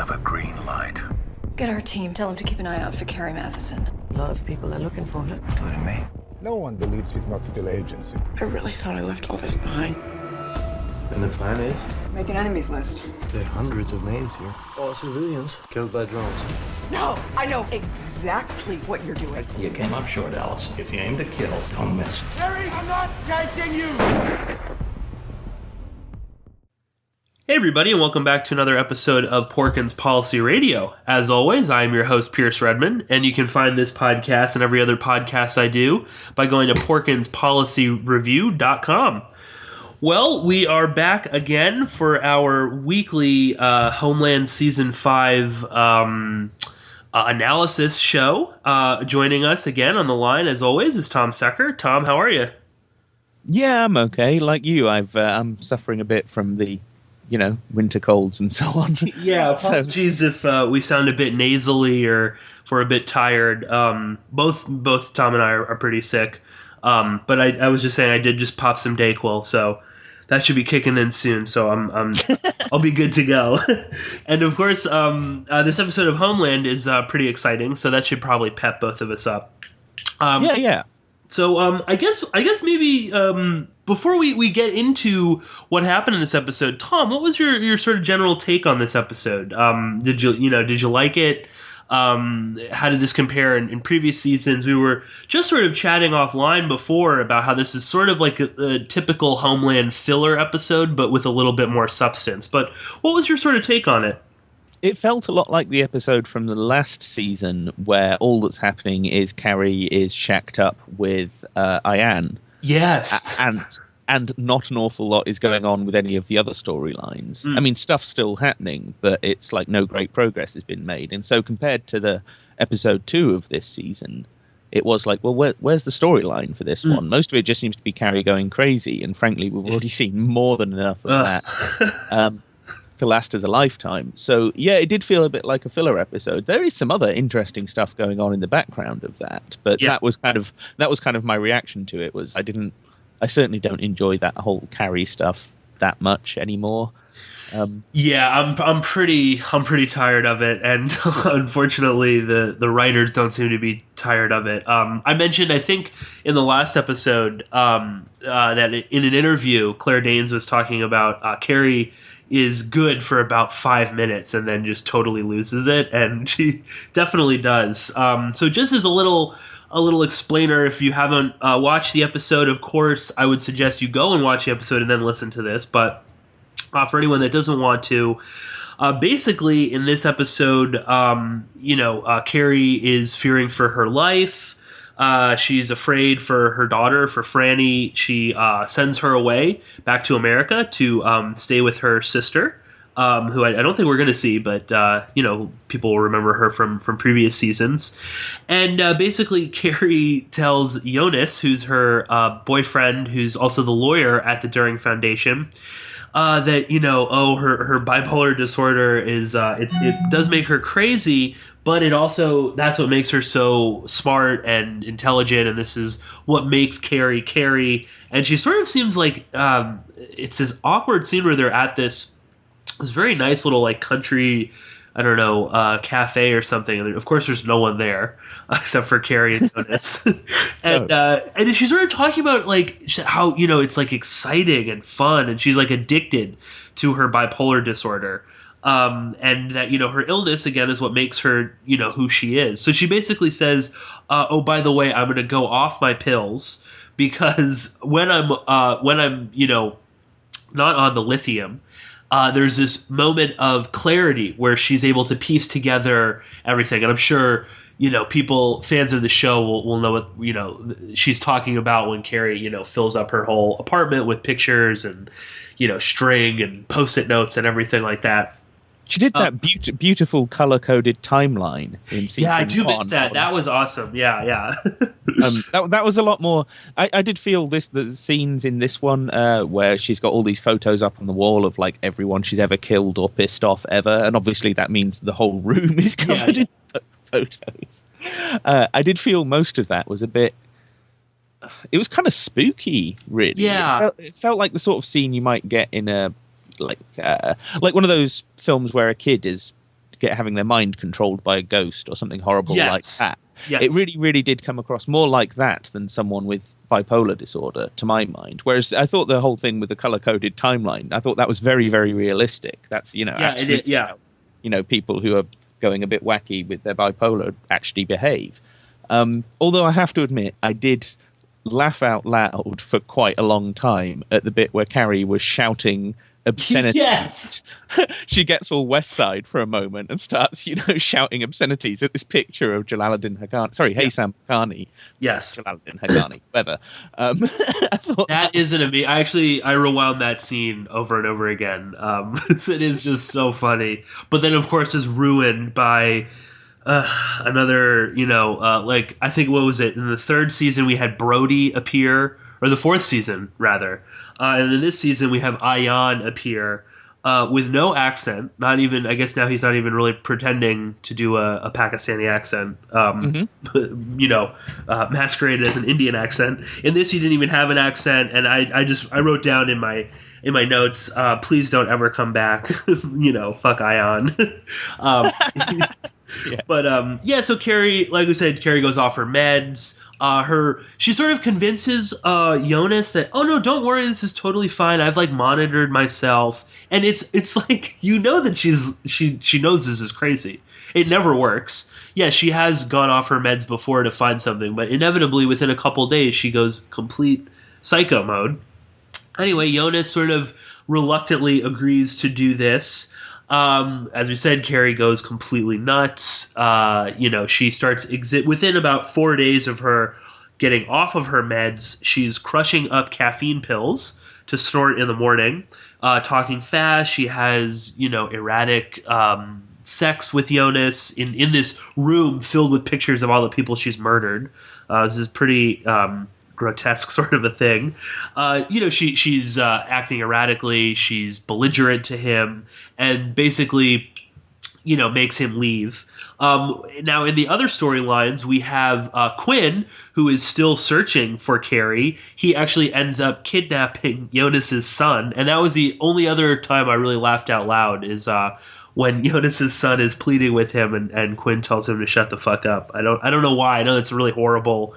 have a green light. Get our team. Tell them to keep an eye out for Carrie Matheson. A lot of people are looking for her. Including me. No one believes she's not still agency. I really thought I left all this behind. And the plan is? Make an enemies list. There are hundreds of names here. All civilians killed by drones. No, I know exactly what you're doing. You came up short, Allison. If you aim to kill, don't miss. Kerry, I'm not catching you! Hey everybody, and welcome back to another episode of Porkins Policy Radio. As always, I am your host, Pierce Redmond, and you can find this podcast and every other podcast I do by going to porkinspolicyreview.com. Well, we are back again for our weekly Homeland Season 5 analysis show. Joining us again on the line, as always, is Tom Secker. Tom, how are you? Yeah, I'm okay. Like you, I'm suffering a bit from the winter colds and so on. Yeah, apologies if we sound a bit nasally or if we're a bit tired. Both Tom and I are pretty sick. But I was just saying I did just pop some Dayquil, so that should be kicking in soon. So I'll be good to go. And of course, this episode of Homeland is pretty exciting, so that should probably pep both of us up. Yeah. So I guess maybe before we get into what happened in this episode, Tom, what was your sort of general take on this episode? Did you like it? How did this compare in previous seasons? We were just sort of chatting offline before about how this is sort of like a typical Homeland filler episode, but with a little bit more substance. But what was your sort of take on it? It felt a lot like the episode from the last season where all that's happening is Carrie is shacked up with Ayan. Yes. And not an awful lot is going on with any of the other storylines. I mean, stuff's still happening, but it's like no great progress has been made. And so compared to the episode 2 of this season, it was like, well, where's the storyline for this one? Most of it just seems to be Carrie going crazy. And frankly, we've already seen more than enough of that. To last us a lifetime. So yeah, it did feel a bit like a filler episode. There is some other interesting stuff going on in the background of that, but that was kind of my reaction to it. Was I certainly don't enjoy that whole Carrie stuff that much anymore. I'm pretty tired of it, and unfortunately the writers don't seem to be tired of it. I mentioned, I think in the last episode, that in an interview Claire Danes was talking about Carrie is good for about 5 minutes and then just totally loses it, and she definitely does. So just as a little explainer, if you haven't watched the episode, of course, I would suggest you go and watch the episode and then listen to this. But for anyone that doesn't want to, basically in this episode, Carrie is fearing for her life. She's afraid for her daughter, for Franny. She sends her away back to America to stay with her sister, who I don't think we're going to see, but, people will remember her from previous seasons. And basically, Carrie tells Jonas, who's her boyfriend, who's also the lawyer at the During Foundation, that, her bipolar disorder is, it does make her crazy, but it also, that's what makes her so smart and intelligent, and this is what makes Carrie Carrie. And she sort of seems like, it's this awkward scene where they're at this very nice little, like, country, I don't know, cafe or something. And of course, there's no one there except for Carrie and Jonas. And she's sort of talking about, like, how, it's, like, exciting and fun, and she's, like, addicted to her bipolar disorder. And that, her illness, again, is what makes her, who she is. So she basically says, oh, by the way, I'm going to go off my pills because when I'm not on the lithium, there's this moment of clarity where she's able to piece together everything. And I'm sure, fans of the show will know what, she's talking about when Carrie, fills up her whole apartment with pictures and, string and Post-it notes and everything like that. She did that beautiful color-coded timeline in season 1. Yeah, I do miss that. That was awesome. Yeah. That was a lot more. I did feel the scenes in this one where she's got all these photos up on the wall of like everyone she's ever killed or pissed off ever, and obviously that means the whole room is covered in photos. I did feel most of that was a bit. It was kind of spooky, really. Yeah, it felt like the sort of scene you might get in a like one of those films where a kid is having their mind controlled by a ghost or something horrible like that. Yes. It really, really did come across more like that than someone with bipolar disorder, to my mind. Whereas I thought the whole thing with the color-coded timeline, I thought that was very, very realistic. That's, people who are going a bit wacky with their bipolar actually behave. Although I have to admit, I did laugh out loud for quite a long time at the bit where Carrie was shouting obscenities. Yes. She gets all West Side for a moment and starts, shouting obscenities at this picture of Jalaluddin Haqqani. Sorry, Haysam Haqqani. Yes. Jalaluddin Haqqani, whatever. I thought that is an amazing. I rewound that scene over and over again. It is just so funny. But then, of course, is ruined by another, I think, what was it? In the third season, we had Brody appear, or the fourth season, rather. And in this season, we have Ayan appear with no accent. Not even, I guess now he's not even really pretending to do a Pakistani accent, masqueraded as an Indian accent. In this, he didn't even have an accent. And I wrote down in my notes, please don't ever come back. Fuck Ayan. Yeah. But so Kerry, like we said, Kerry goes off her meds. She sort of convinces Jonas that, oh no, don't worry, this is totally fine. I've monitored myself, and it's like that she knows this is crazy. It never works. Yeah, she has gone off her meds before to find something, but inevitably within a couple days she goes complete psycho mode. Anyway, Jonas sort of reluctantly agrees to do this. As we said, Carrie goes completely nuts. She starts within about 4 days of her getting off of her meds, she's crushing up caffeine pills to snort in the morning, talking fast. She has, erratic sex with Jonas in this room filled with pictures of all the people she's murdered. This is pretty grotesque sort of a thing. She's acting erratically. She's belligerent to him and basically, makes him leave. Now, in the other storylines, we have Quinn, who is still searching for Carrie. He actually ends up kidnapping Jonas's son, and that was the only other time I really laughed out loud is when Jonas's son is pleading with him and Quinn tells him to shut the fuck up. I don't know why. I know it's a really horrible,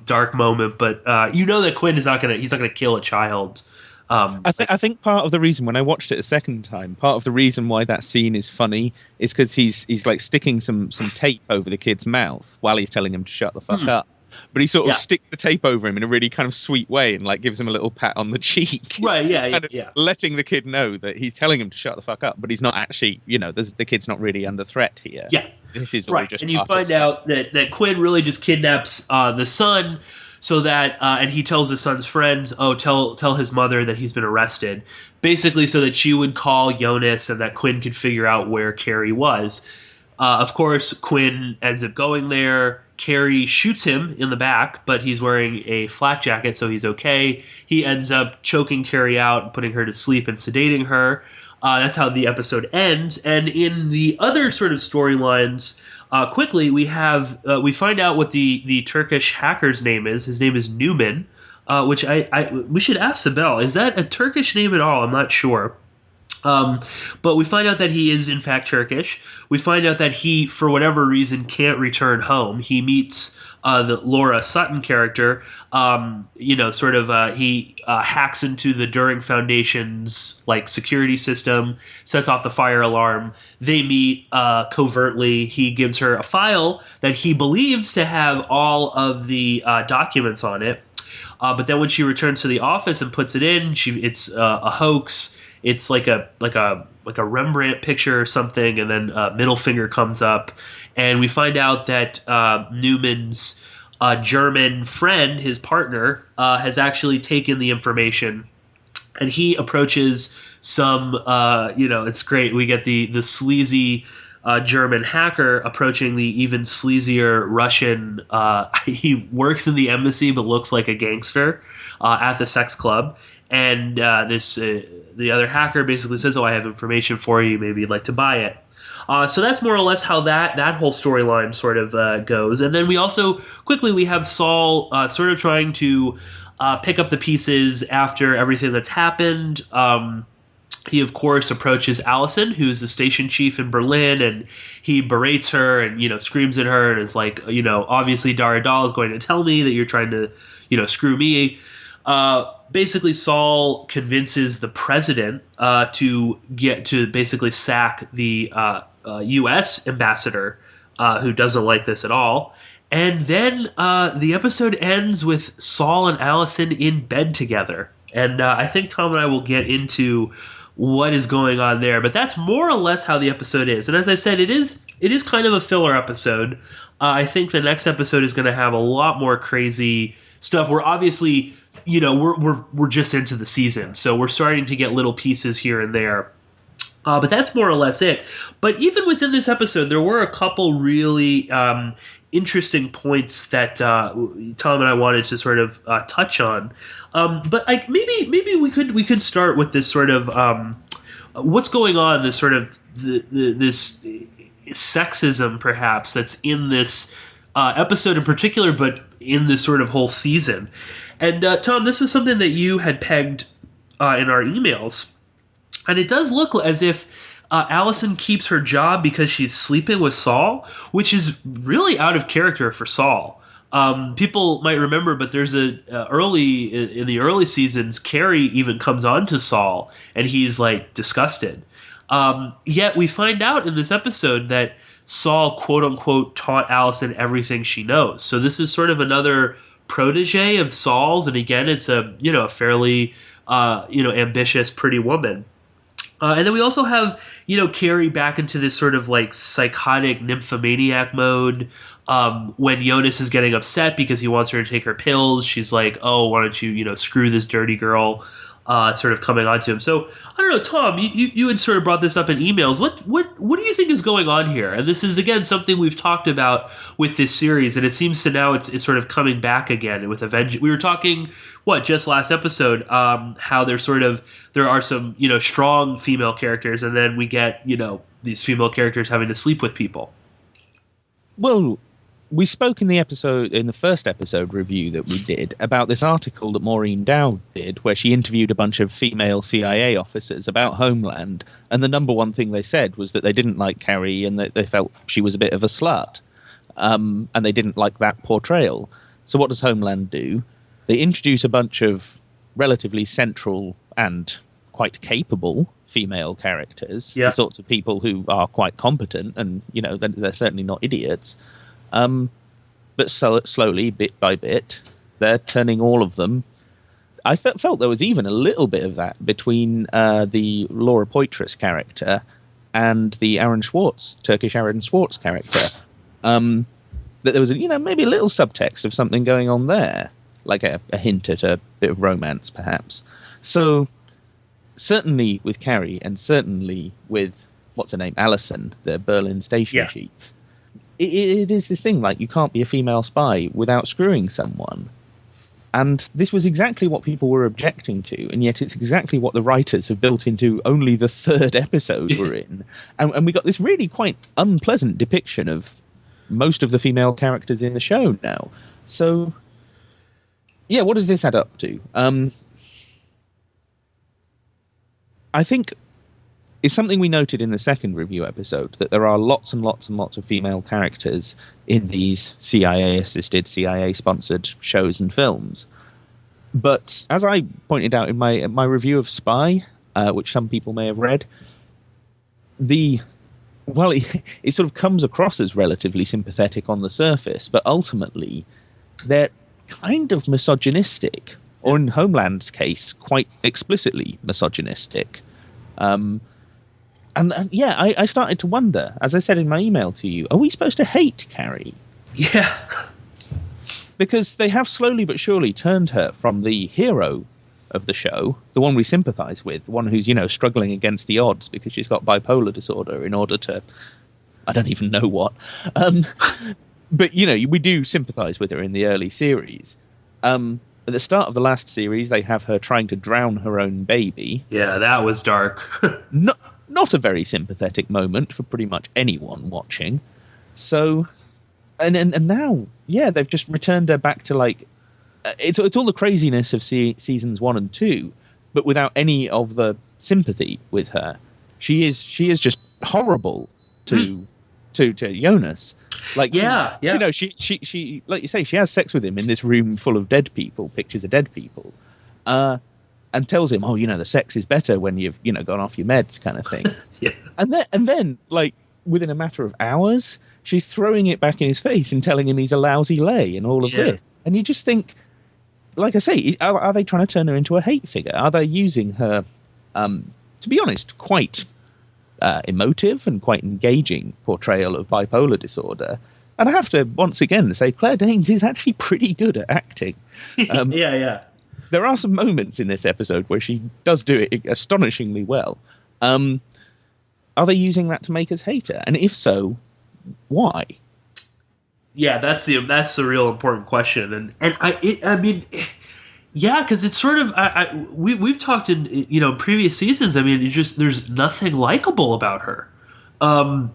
dark moment, but that Quinn is not gonna kill a child. I think part of the reason, when I watched it a second time, part of the reason why that scene is funny is because he's sticking some tape over the kid's mouth while he's telling him to shut the fuck up. But he sort of sticks the tape over him in a really kind of sweet way and gives him a little pat on the cheek. Right, yeah. Letting the kid know that he's telling him to shut the fuck up, but he's not actually, the kid's not really under threat here. Yeah. This is right. And you find out that Quinn really just kidnaps the son so that, and he tells the son's friends, tell his mother that he's been arrested, basically so that she would call Jonas and that Quinn could figure out where Carrie was. Of course, Quinn ends up going there. Carrie shoots him in the back, but he's wearing a flak jacket, so he's okay. He ends up choking Carrie out, putting her to sleep and sedating her. That's how the episode ends. And in the other sort of storylines, quickly, we find out what the Turkish hacker's name is. His name is Newman, which we should ask Sibel. Is that a Turkish name at all? I'm not sure. But we find out that he is in fact Turkish. We find out that he, for whatever reason, can't return home. He meets the Laura Sutton character. He hacks into the During Foundation's security system, sets off the fire alarm. They meet covertly. He gives her a file that he believes to have all of the documents on it. But then when she returns to the office and puts it in, it's a hoax. It's like a Rembrandt picture or something, and then middle finger comes up, and we find out that Newman's German friend, his partner, has actually taken the information, and he approaches some. It's great. We get the sleazy German hacker approaching the even sleazier Russian. He works in the embassy but looks like a gangster at the sex club. And the other hacker basically says, I have information for you. Maybe you'd like to buy it. So that's more or less how that whole storyline sort of goes. And then we also, quickly, we have Saul sort of trying to pick up the pieces after everything that's happened. he, of course, approaches Allison, who's the station chief in Berlin, and he berates her and, screams at her and is like, obviously Dara Dahl is going to tell me that you're trying to, screw me. Basically, Saul convinces the president to basically sack the U.S. ambassador, who doesn't like this at all. And then the episode ends with Saul and Allison in bed together. And I think Tom and I will get into what is going on there, but that's more or less how the episode is. And as I said, it is kind of a filler episode. I think the next episode is going to have a lot more crazy stuff. We're obviously, we're just into the season, so we're starting to get little pieces here and there. But that's more or less it. But even within this episode, there were a couple really interesting points that Tom and I wanted to sort of touch on. But maybe we could start with this sort of what's going on. This sort of this sexism, perhaps, that's in this episode in particular, but in this sort of whole season. And Tom, this was something that you had pegged in our emails. And it does look as if Allison keeps her job because she's sleeping with Saul, which is really out of character for Saul. People might remember, but there's in the early seasons, Carrie even comes on to Saul, and he's like disgusted. Yet we find out in this episode that Saul, quote unquote, taught Allison everything she knows. So this is sort of another protege of Saul's, and again, it's a fairly ambitious, pretty woman. And then we also have, Carrie back into this sort of like psychotic nymphomaniac mode. When Jonas is getting upset because he wants her to take her pills, she's like, "Oh, why don't you, screw this dirty girl?" Sort of coming on to him. So I don't know, Tom, you had sort of brought this up in emails. What do you think is going on here? And this is again something we've talked about with this series, and it seems to now it's sort of coming back again with Avengers. We were talking just last episode, how there are some strong female characters, and then we get these female characters having to sleep with people. Well, we spoke in the first episode review that we did about this article that Maureen Dowd did, where she interviewed a bunch of female CIA officers about Homeland, and the number one thing they said was that they didn't like Carrie and that they felt she was a bit of a slut, and they didn't like that portrayal. So what does Homeland do? They introduce a bunch of relatively central and quite capable female characters, the sorts of people who are quite competent, and they're certainly not idiots. But slowly, bit by bit, they're turning all of them. I felt there was even a little bit of that between the Laura Poitras character and the Turkish Aaron Schwartz character. That there was maybe a little subtext of something going on there, like a hint at a bit of romance, perhaps. So certainly with Carrie, and certainly with what's her name, Allison, the Berlin station chief. It is this thing, like, you can't be a female spy without screwing someone. And this was exactly what people were objecting to, and yet it's exactly what the writers have built into only the third episode we're in. And we got this really quite unpleasant depiction of most of the female characters in the show now. So, what does this add up to? I think it's something we noted in the second review episode, that there are lots and lots and lots of female characters in these CIA-assisted, CIA-sponsored shows and films. But as I pointed out in my review of Spy, which some people may have read, it sort of comes across as relatively sympathetic on the surface, but ultimately they're kind of misogynistic, or in Homeland's case, quite explicitly misogynistic. I started to wonder, as I said in my email to you, are we supposed to hate Carrie? Yeah. Because they have slowly but surely turned her from the hero of the show, the one we sympathise with, the one who's, struggling against the odds because she's got bipolar disorder in order to, I don't even know what. But, we do sympathise with her in the early series. At the start of the last series, they have her trying to drown her own baby. Yeah, that was dark. Not a very sympathetic moment for pretty much anyone watching. So, and now, they've just returned her back to, like, it's all the craziness of seasons 1 and 2, but without any of the sympathy with her. She is just horrible to Jonas. Like, Yeah. you know, she like you say, she has sex with him in this room full of dead people, pictures of dead people, and tells him, oh, you know, the sex is better when you've, you know, gone off your meds, kind of thing. Yeah. And then like within a matter of hours, she's throwing it back in his face and telling him he's a lousy lay and all of this. And you just think, like I say, are they trying to turn her into a hate figure? Are they using her, to be honest, quite emotive and quite engaging portrayal of bipolar disorder? And I have to once again say, Claire Danes is actually pretty good at acting. Yeah. There are some moments in this episode where she does do it astonishingly well. Are they using that to make us hate her? And if so, why? Yeah, that's the real important question, and I mean, yeah, because it's sort of we've talked in, you know, previous seasons. I mean, it's just there's nothing likable about her, and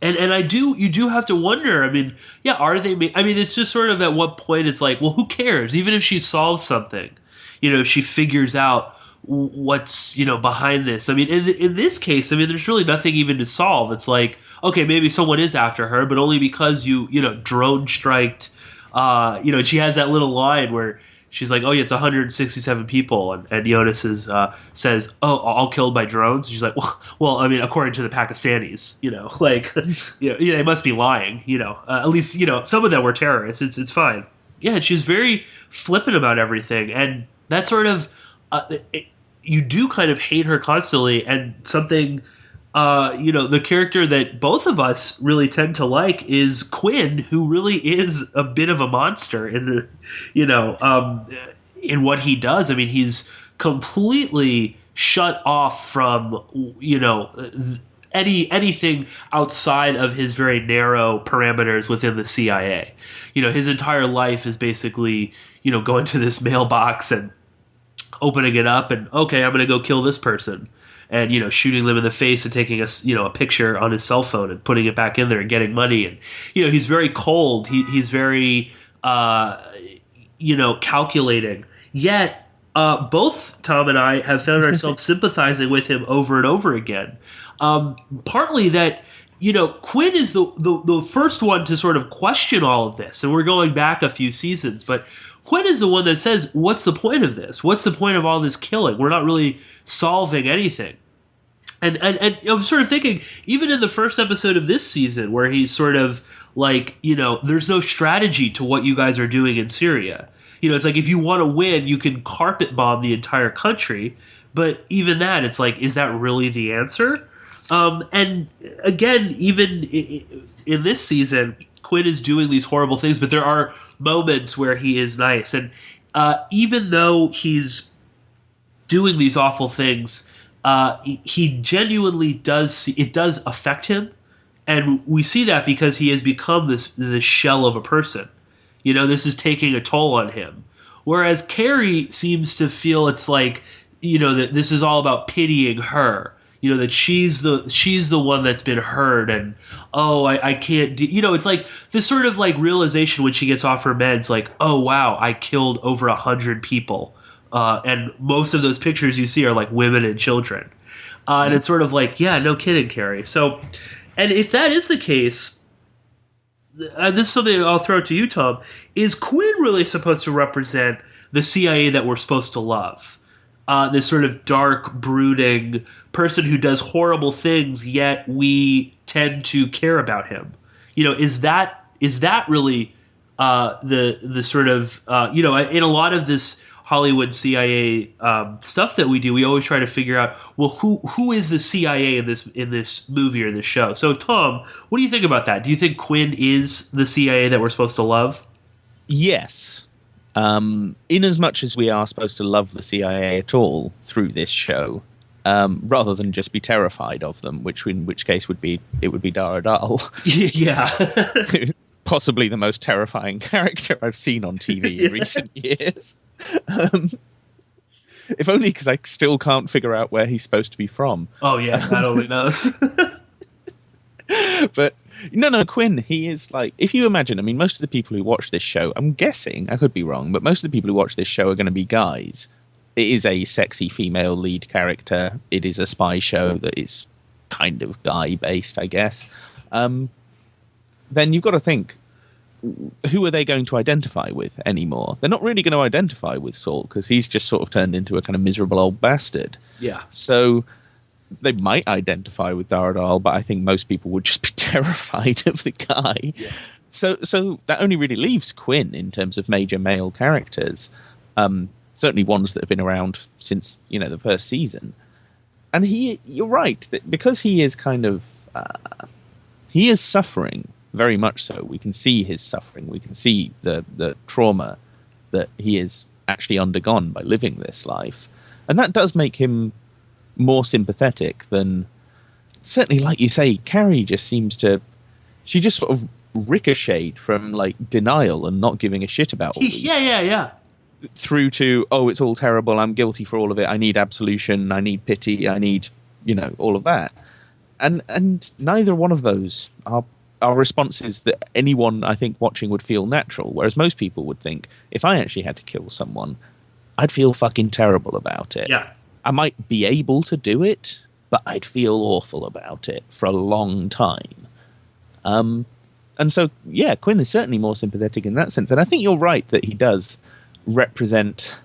you do have to wonder. I mean, yeah, are they? I mean, it's just sort of at what point it's like, well, who cares? Even if she solves something, you know, if she figures out what's, you know, behind this. I mean, in this case, I mean, there's really nothing even to solve. It's like, okay, maybe someone is after her, but only because you know, drone striked. You know, she has that little line where she's like, oh yeah, it's 167 people, and Jonas says, oh, all killed by drones. She's like, well, I mean, according to the Pakistanis, you know, like, you know, they must be lying, you know, at least, you know, some of them were terrorists. It's fine. Yeah, and she's very flippant about everything, and that sort of, you do kind of hate her constantly, and something, you know, the character that both of us really tend to like is Quinn, who really is a bit of a monster in the, you know, in what he does. I mean, he's completely shut off from, you know, anything outside of his very narrow parameters within the CIA. You know, his entire life is basically, you know, going to this mailbox and opening it up and, okay, I'm going to go kill this person, and, you know, shooting them in the face and taking a picture on his cell phone and putting it back in there and getting money. And, you know, he's very cold. He's very, you know, calculating. Yet, both Tom and I have found ourselves sympathizing with him over and over again. Partly that, you know, Quinn is the first one to sort of question all of this, and we're going back a few seasons, but Quinn is the one that says, what's the point of this? What's the point of all this killing? We're not really solving anything. And I'm sort of thinking, even in the first episode of this season, where he's sort of like, you know, there's no strategy to what you guys are doing in Syria. You know, it's like, if you want to win, you can carpet bomb the entire country. But even that, it's like, is that really the answer? And again, even in this season, Quinn is doing these horrible things, but there are moments where he is nice. And even though he's doing these awful things, he genuinely does, it does affect him. And we see that because he has become this shell of a person. You know, this is taking a toll on him. Whereas Kerry seems to feel it's like, you know, that this is all about pitying her. You know, that she's the one that's been hurt, and I can't you know, it's like this sort of like realization when she gets off her meds, like, oh wow, I killed over 100 people, and most of those pictures you see are like women and children, and it's sort of like, yeah, no kidding, Carrie. So, and if that is the case, and this is something I'll throw to you, Tom, is Quinn really supposed to represent the CIA that we're supposed to love? This sort of dark, brooding person who does horrible things, yet we tend to care about him. You know, is that really the sort of you know, in a lot of this Hollywood CIA stuff that we do, we always try to figure out, well, who is the CIA in this movie or this show? So, Tom, what do you think about that? Do you think Quinn is the CIA that we're supposed to love? Yes. In as much as we are supposed to love the CIA at all through this show, rather than just be terrified of them, in which case it would be Dara Dahl. Yeah. Possibly the most terrifying character I've seen on TV in recent years. If only because I still can't figure out where he's supposed to be from. Oh yeah, God only knows. But no, Quinn, he is like, if you imagine, I mean, most of the people who watch this show, I'm guessing, I could be wrong, but most of the people who watch this show are going to be guys. it is a sexy female lead character. It is a spy show that is kind of guy-based, I guess. Then you've got to think, who are they going to identify with anymore? They're not really going to identify with Saul because he's just sort of turned into a kind of miserable old bastard. Yeah. So they might identify with Daradal, but I think most people would just be terrified of the guy. Yeah. So that only really leaves Quinn in terms of major male characters. Certainly ones that have been around since, the first season. And you're right, that because he is kind of, he is suffering, very much so. We can see his suffering. We can see the trauma that he has actually undergone by living this life. And that does make him more sympathetic than, certainly, like you say, Carrie just seems to, she just sort of ricocheted from, like, denial and not giving a shit about all these. Yeah. Through to, oh, it's all terrible, I'm guilty for all of it, I need absolution, I need pity, I need, all of that. And neither one of those are responses that anyone, I think, watching would feel natural, whereas most people would think, if I actually had to kill someone, I'd feel fucking terrible about it. Yeah. I might be able to do it, but I'd feel awful about it for a long time. And so, yeah, Quinn is certainly more sympathetic in that sense. And I think you're right that he does represent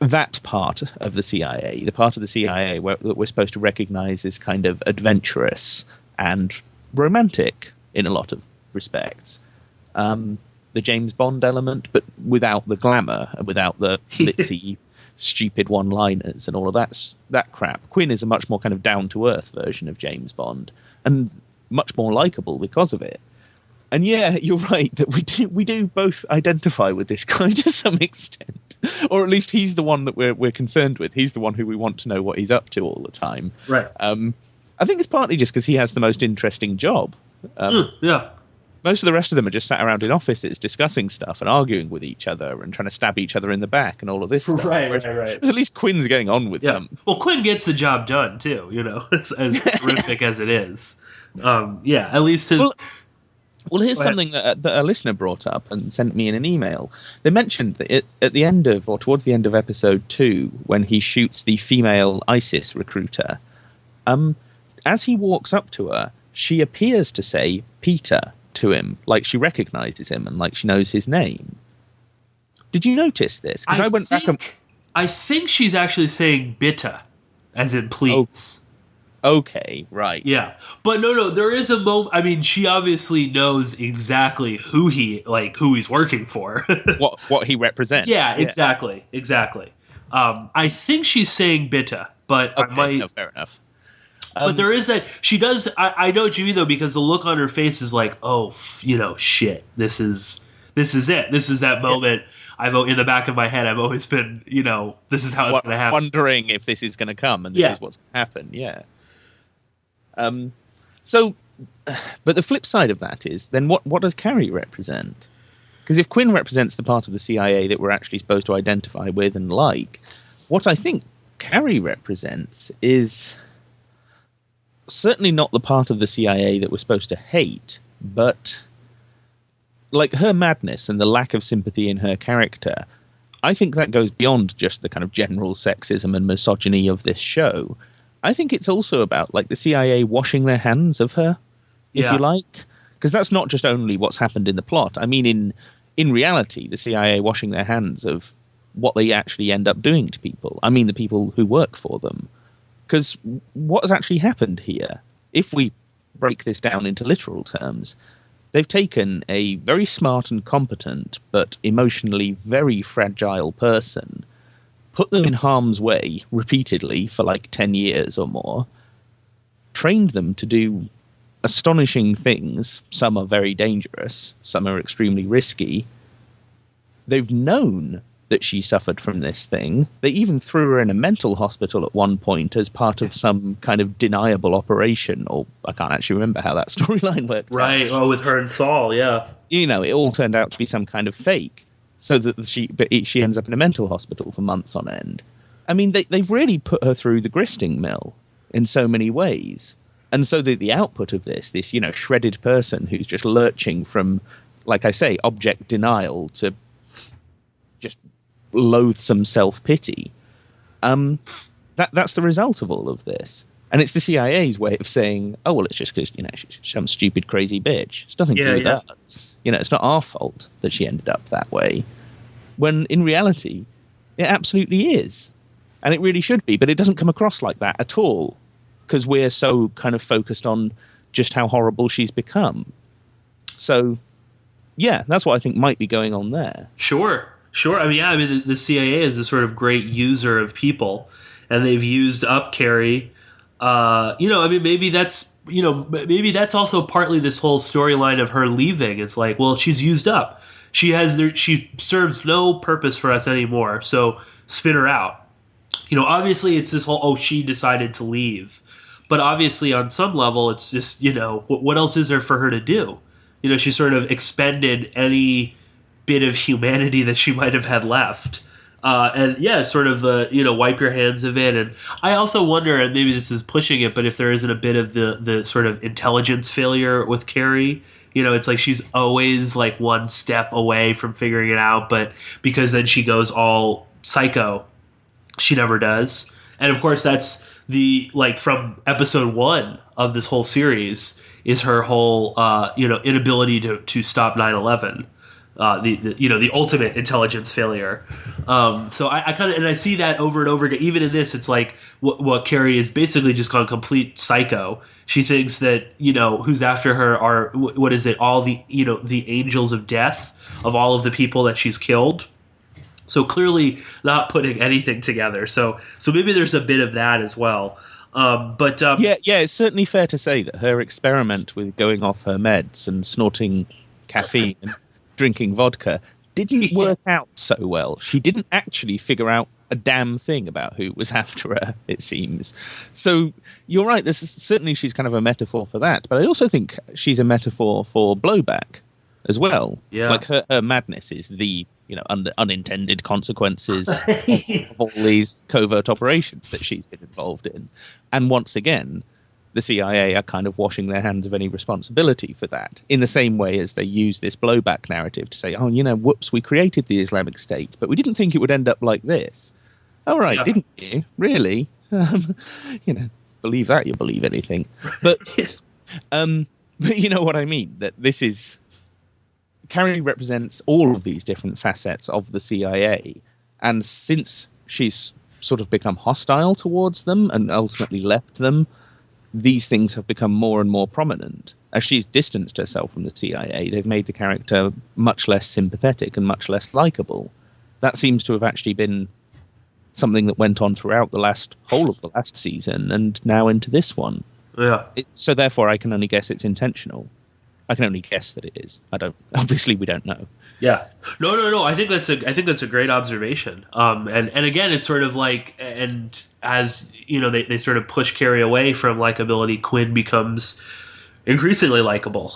that part of the CIA, the part of the CIA that we're supposed to recognize as kind of adventurous and romantic in a lot of respects. The James Bond element, but without the glamour and without the glitzy, stupid one-liners and all of that crap. Quinn is a much more kind of down-to-earth version of James Bond and much more likable because of it. And yeah, you're right that we do both identify with this guy to some extent, or at least he's the one that we're concerned with. He's the one who we want to know what he's up to all the time. Right. I think it's partly just because he has the most interesting job. Yeah. Most of the rest of them are just sat around in offices discussing stuff and arguing with each other and trying to stab each other in the back and all of this stuff. Right. At least Quinn's getting on with them. Well, Quinn gets the job done too. It's as horrific as it is. At least his. Well, here's something that a listener brought up and sent me in an email. They mentioned that at the end of, or towards the end of episode 2, when he shoots the female ISIS recruiter, as he walks up to her, she appears to say Peter to him, like she recognizes him and like she knows his name. Did you notice this? Because I went back and I think she's actually saying bitte, as in please. Okay, right. Yeah. But no, there is a moment. I mean, she obviously knows exactly who he's working for. what he represents. Yeah, exactly. I think she's saying bitte, but okay, I might. No, fair enough. But there is that. She does. I know what you mean, though, because the look on her face is like, oh, shit. This is it. This is that moment. In the back of my head, I've always been, this is how it's going to happen. Wondering if this is going to come and this is what's going to happen. Yeah. But the flip side of that is, then what does Carrie represent? Because if Quinn represents the part of the CIA that we're actually supposed to identify with and like, what I think Carrie represents is certainly not the part of the CIA that we're supposed to hate, but like her madness and the lack of sympathy in her character, I think that goes beyond just the kind of general sexism and misogyny of this show. I think it's also about like the CIA washing their hands of her, if you like, because that's not just only what's happened in the plot. I mean, in reality, the CIA washing their hands of what they actually end up doing to people. I mean, the people who work for them. Because what has actually happened here, if we break this down into literal terms, they've taken a very smart and competent, but emotionally very fragile person, put them in harm's way repeatedly for like 10 years or more, trained them to do astonishing things. Some are very dangerous, some are extremely risky. They've known that she suffered from this thing. They even threw her in a mental hospital at one point as part of some kind of deniable operation, or I can't actually remember how that storyline worked. Right, well, with her and Saul, yeah. It all turned out to be some kind of fake. So that she ends up in a mental hospital for months on end. I mean, they've really put her through the gristing mill in so many ways. And so the output of this shredded person who's just lurching from, like I say, object denial to just loathsome self-pity. That's the result of all of this. And it's the CIA's way of saying, oh, well, it's just because, she's some stupid, crazy bitch. It's nothing to do with us. It's not our fault that she ended up that way. When in reality, it absolutely is. And it really should be. But it doesn't come across like that at all. Because we're so kind of focused on just how horrible she's become. So, yeah, that's what I think might be going on there. Sure. The CIA is a sort of great user of people. And they've used up Carrie. Maybe that's also partly this whole storyline of her leaving. It's like, well, she's used up. She serves no purpose for us anymore. So spin her out. Obviously it's this whole, she decided to leave. But obviously on some level it's just, what else is there for her to do? She sort of expended any bit of humanity that she might have had left. Wipe your hands of it. And I also wonder, and maybe this is pushing it, but if there isn't a bit of the sort of intelligence failure with Carrie, it's like she's always like one step away from figuring it out, but because then she goes all psycho, she never does. And of course, that's from episode 1 of this whole series is her whole, inability to stop 9/11. The ultimate intelligence failure. So I kind of, and I see that over and over again. Even in this, it's like what Carrie is basically just gone complete psycho. She thinks that who's after her are what is it? All the the angels of death of all of the people that she's killed. So clearly not putting anything together. So maybe there's a bit of that as well. It's certainly fair to say that her experiment with going off her meds and snorting caffeine and drinking vodka didn't work out so well. She didn't actually figure out a damn thing about who was after her, it seems. So you're right, certainly she's kind of a metaphor for that, but I also think she's a metaphor for blowback as well. Yeah. Like her madness is the unintended consequences of all these covert operations that she's been involved in. And once again, the CIA are kind of washing their hands of any responsibility for that, in the same way as they use this blowback narrative to say, oh, whoops, we created the Islamic State, but we didn't think it would end up like this. Oh, right, didn't you? Really? Believe that, you believe anything. But you know what I mean? That this is... Carrie represents all of these different facets of the CIA, and since she's sort of become hostile towards them and ultimately left them, these things have become more and more prominent. As she's distanced herself from the CIA, they've made the character much less sympathetic and much less likable. That seems to have actually been something that went on throughout the whole of the last season and now into this one. Yeah. So therefore, I can only guess it's intentional. I can only guess that it is. Obviously, we don't know. Yeah. No. I think that's a great observation. And again, it's sort of like, and as they sort of push Carrie away from likability, Quinn becomes increasingly likable.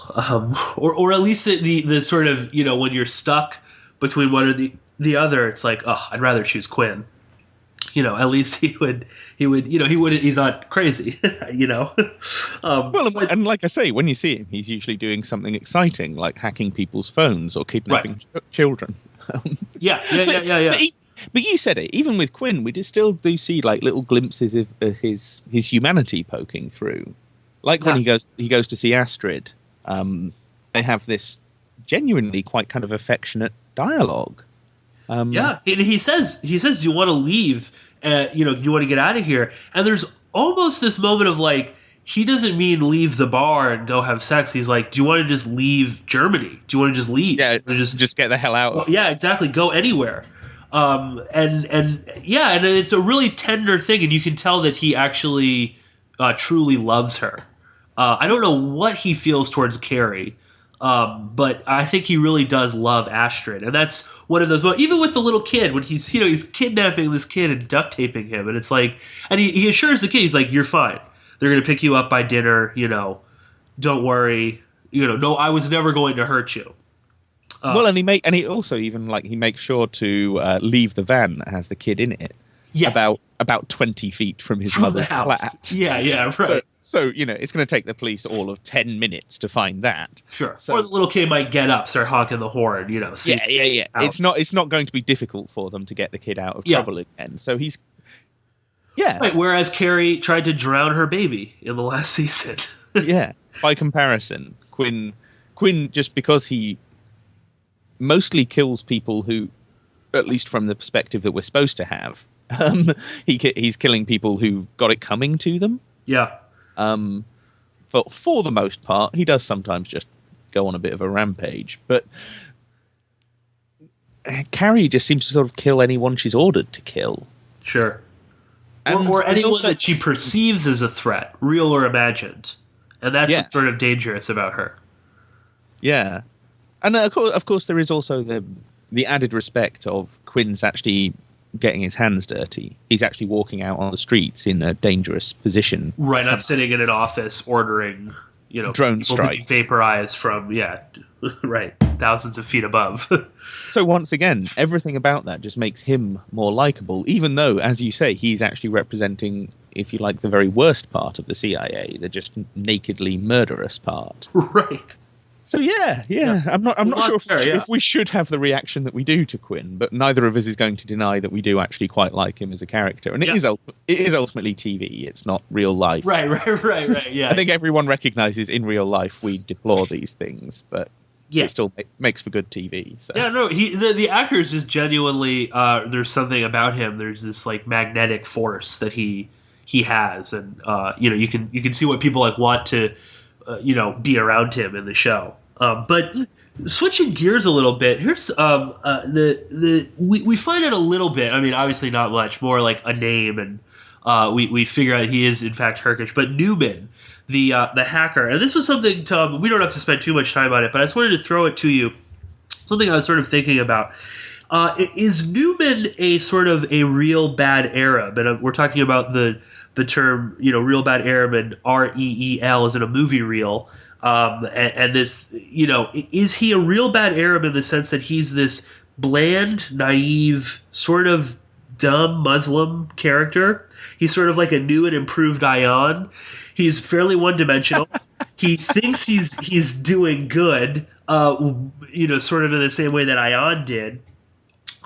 Or at least the sort of when you're stuck between one or the other, it's like, oh, I'd rather choose Quinn. At least he would, he's not crazy, and like I say, when you see him, he's usually doing something exciting, like hacking people's phones or kidnapping children. Yeah. But you said it, even with Quinn, we still do see like little glimpses of his humanity poking through. Like when he goes to see Astrid, they have this genuinely quite kind of affectionate dialogue. He says, do you want to leave? Do you want to get out of here? And there's almost this moment of like, he doesn't mean leave the bar and go have sex. He's like, do you want to just leave Germany? Do you want to just leave? Yeah, just get the hell out. Yeah, exactly. Go anywhere. And it's a really tender thing, and you can tell that he actually truly loves her. I don't know what he feels towards Carrie. But I think he really does love Astrid, and that's one of those. Even with the little kid, when he's kidnapping this kid and duct taping him, and it's like, and he assures the kid, he's like, "You're fine. They're gonna pick you up by dinner. Don't worry. No, I was never going to hurt you." And he also even he makes sure to leave the van that has the kid in it. about 20 feet from his From mother's the house. flat. Yeah, right. So it's going to take the police all of 10 minutes to find that. Sure. So, or the little kid might get up, start honking the horn, see Yeah. It's not going to be difficult for them to get the kid out of trouble again. So he's... Yeah. Right, whereas Carrie tried to drown her baby in the last season. Yeah. By comparison, Quinn, just because he mostly kills people who, at least from the perspective that we're supposed to have, he's killing people who got it coming to them. Yeah. For the most part, he does sometimes just go on a bit of a rampage, but Carrie just seems to sort of kill anyone she's ordered to kill. Sure. And or anyone that she perceives as a threat, real or imagined. And that's what's sort of dangerous about her. Yeah. And of course there is also the added respect of Quinn's actually getting his hands dirty. He's actually walking out on the streets in a dangerous position. Right, not sitting in an office ordering, drone people strikes. To be vaporized from, right, thousands of feet above. So once again, everything about that just makes him more likable, even though, as you say, he's actually representing, if you like, the very worst part of the CIA, the just nakedly murderous part. Right. So yeah. I'm not sure if we should have the reaction that we do to Quinn, but neither of us is going to deny that we do actually quite like him as a character. And it is ultimately TV. It's not real life. Right. Yeah. I think everyone recognizes in real life we deplore these things, but it still makes for good TV. So. Yeah, no, the actor is just genuinely. There's something about him. There's this like magnetic force that he has, and you can see what people like want to be around him in the show. But switching gears a little bit, here's we find out a little bit. I mean, obviously not much, more like a name, and we figure out he is in fact Turkish. But Newman, the hacker, and this was something, Tom, we don't have to spend too much time on it, but I just wanted to throw it to you. Something I was sort of thinking about. Is Newman a sort of a real bad Arab? And we're talking about the term, real bad Arab, and REEL is in a movie reel. And this, is he a real bad Arab in the sense that he's this bland, naive, sort of dumb Muslim character? He's sort of like a new and improved Ion. He's fairly one-dimensional. He thinks he's doing good, sort of in the same way that Ion did.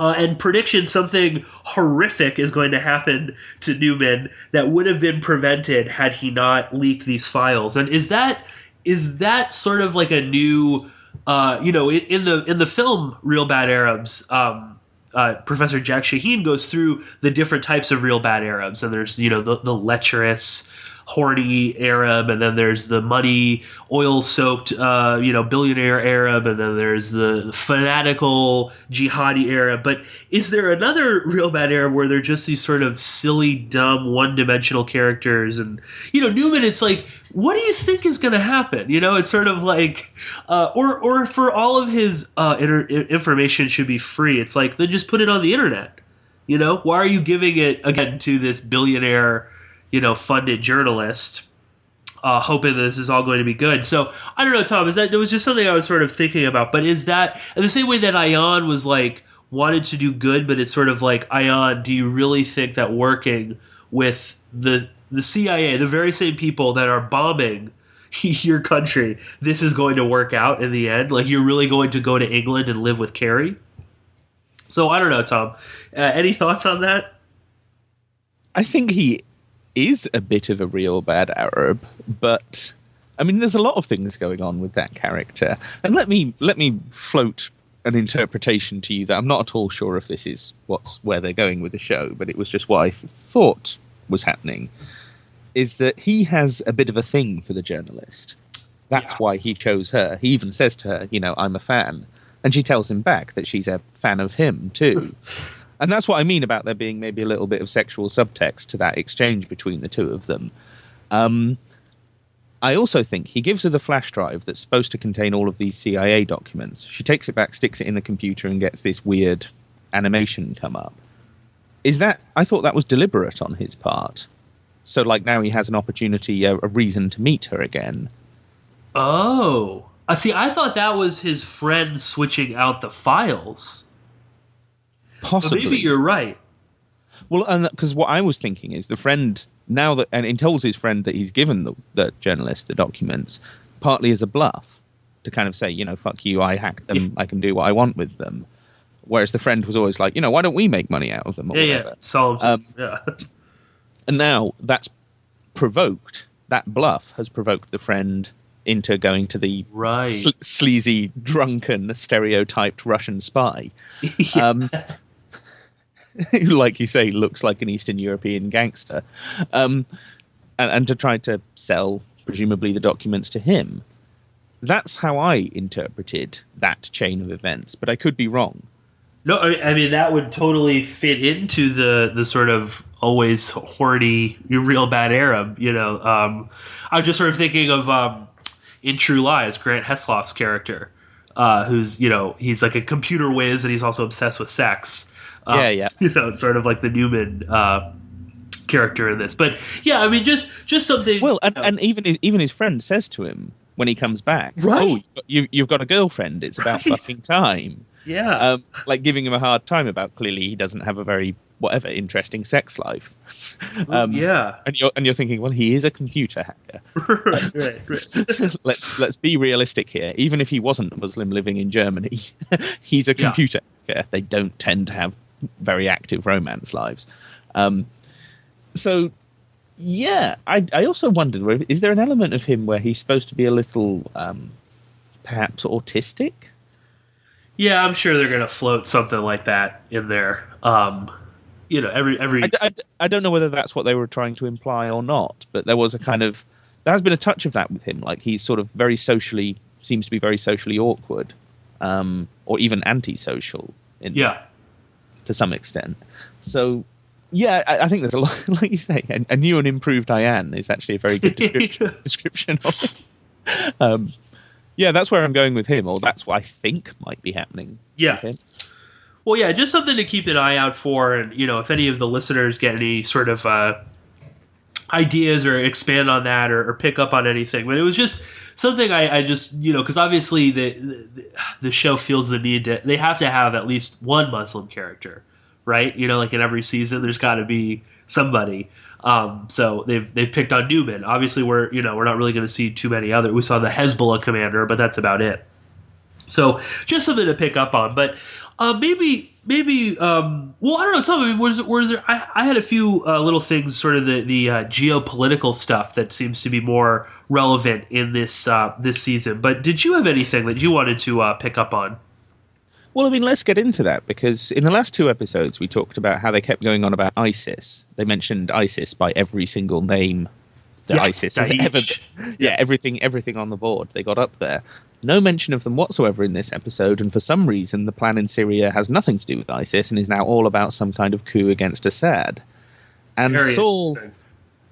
And prediction, something horrific is going to happen to Newman that would have been prevented had he not leaked these files. And is that sort of like a new, in the film Real Bad Arabs, Professor Jack Shaheen goes through the different types of real bad Arabs, and there's the lecherous, horny Arab, and then there's the muddy, oil-soaked, billionaire Arab, and then there's the fanatical jihadi Arab. But is there another real bad Arab where they're just these sort of silly, dumb, one-dimensional characters? And Newman, it's like, what do you think is going to happen? It's sort of like, or for all of his information should be free. It's like, then just put it on the internet. Why are you giving it again to this billionaire, funded journalist, hoping this is all going to be good? So I don't know, Tom, it was just something I was sort of thinking about. But is that in the same way that Ion was like wanted to do good, but it's sort of like, Ion, do you really think that working with the CIA, the very same people that are bombing your country, this is going to work out in the end? Like, you're really going to go to England and live with Kerry? So I don't know, Tom. Any thoughts on that? I think he is a bit of a real bad Arab, but I mean, there's a lot of things going on with that character. And let me float an interpretation to you that I'm not at all sure if this is where they're going with the show, but it was just what I thought was happening, is that he has a bit of a thing for the journalist. That's why he chose her. He even says to her, I'm a fan. And she tells him back that she's a fan of him too. And that's what I mean about there being maybe a little bit of sexual subtext to that exchange between the two of them. I also think he gives her the flash drive that's supposed to contain all of these CIA documents. She takes it back, sticks it in the computer, and gets this weird animation come up. I thought that was deliberate on his part. So, like, now he has an opportunity, a reason to meet her again. Oh. See, I thought that was his friend switching out the files. Possibly. But maybe you're right. Well, and because what I was thinking is the friend now that, and he tells his friend that he's given the journalist the documents, partly as a bluff to kind of say, you know, fuck you, I hacked them, I can do what I want with them. Whereas the friend was always like, you know, why don't we make money out of them? Or whatever. Yeah, solve. Yeah. And now that's provoked, that bluff has provoked the friend into going to the sleazy, drunken, stereotyped Russian spy. Who, like you say, looks like an Eastern European gangster. And to try to sell, presumably, the documents to him. That's how I interpreted that chain of events, but I could be wrong. No, I mean, that would totally fit into the sort of always hoardy, real bad Arab, you know. I was just sort of thinking of, in True Lies, Grant Heslow's character, who's, you know, he's like a computer whiz and he's also obsessed with sex. Yeah. You know, it's sort of like the Newman character in this. But, yeah, I mean, just something... Well, and even his friend says to him when he comes back, right. Oh, you've got a girlfriend, it's about fucking time. Yeah. Like giving him a hard time about clearly he doesn't have a very interesting sex life. Yeah. And you're thinking, well, he is a computer hacker. Right. Let's be realistic here. Even if he wasn't a Muslim living in Germany, he's a computer hacker. They don't tend to have very active romance lives. So yeah, I also wondered, is there an element of him where he's supposed to be a little perhaps autistic? Yeah, I'm sure they're going to float something like that in there. You know, every. I don't know whether that's what they were trying to imply or not, but there was there has been a touch of that with him. Like he's sort of seems to be very socially awkward, or even antisocial. To some extent. So, yeah, I think there's a lot. Like you say, a new and improved Diane is actually a very good description of it. Yeah, that's where I'm going with him, or that's what I think might be happening. Yeah. With him. Well, yeah, just something to keep an eye out for, and you know, if any of the listeners get any sort of ideas or expand on that or pick up on anything, but it was just something I just, you know, because obviously the show feels the need to, they have to have at least one Muslim character, right? You know, like in every season, there's got to be somebody. So they've picked on Newman. Obviously, we're not really going to see too many other. We saw the Hezbollah commander, but that's about it. So just something to pick up on. But maybe. Well, I don't know. Tell me, was there? I had a few little things, sort of the geopolitical stuff that seems to be more relevant in this season. But did you have anything that you wanted to pick up on? Well, I mean, let's get into that, because in the last two episodes, we talked about how they kept going on about ISIS. They mentioned ISIS by every single name that ISIS has ever been. Yeah, everything on the board. They got up there. No mention of them whatsoever in this episode, and for some reason, the plan in Syria has nothing to do with ISIS and is now all about some kind of coup against Assad. And